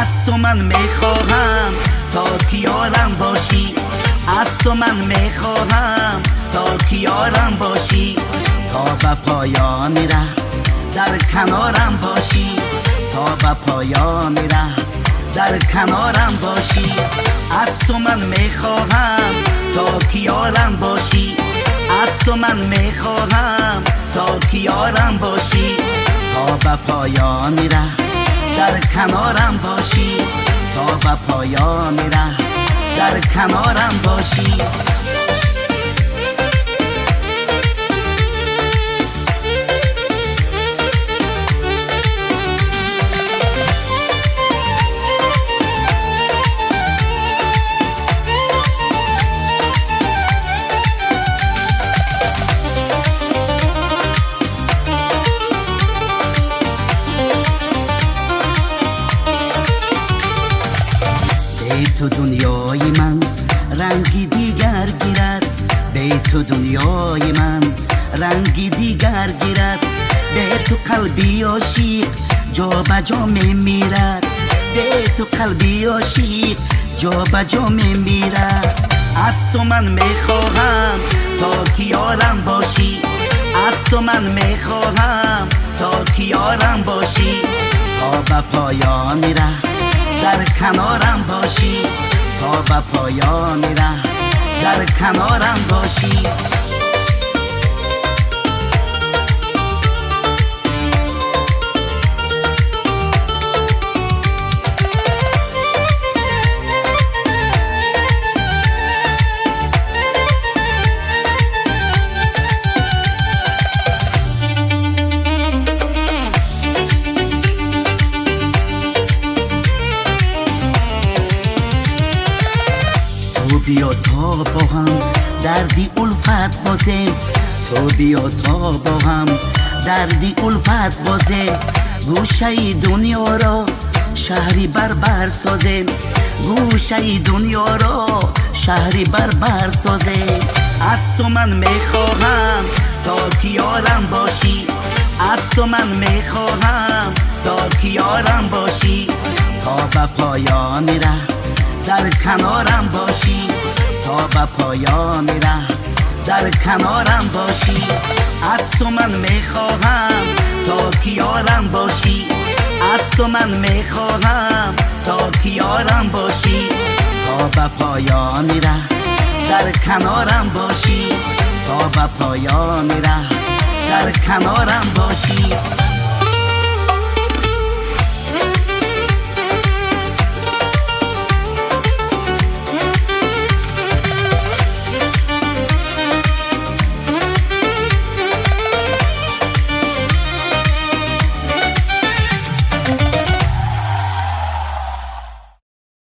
از تو من میخواهم تا کیارم باشی، از تو من میخواهم تا کیارم باشی، تا به پایان ره در کنارم باشی، تا به پایان ره در کنارم باشی. از تو من میخواهم تا کیارم باشی، از تو من میخواهم تا کیارم باشی، تا به پایان ره در کنارم باشی، تا به پایان ره در کنارم باشی. به تو دنیای من رنگی دیگر گیرد، به تو دنیای من رنگی دیگر گیرد، به تو قلبی عاشق جا به جا میمیرد، به تو قلبی عاشق جا به جا میمیرد. از تو من میخواهم تا کیارم باشی، از تو من میخواهم تا کیارم باشی، تا به پایان ره در کنارم باشی، تا به پایان ره در کنارم باشی. تو بیا تا با هم دردی الفت بازیم، تو بیا تا با هم دردی الفت بازیم، گوشه دنیا را شهری بربر سازیم، گوشه دنیا را شهری بربر سازیم. از تو من میخواهم تا کیارم باشی، از تو من میخواهم تا کیارم باشی، تا به پایان ره در کنارم باشی، تا به پایان ره در کنارم باشی. از تو من میخواهم تا کیارم باشی، از تو من میخواهم تا کیارم باشی، تا به پایان ره در کنارم باشی، تا به پایان ره در کنارم باشی.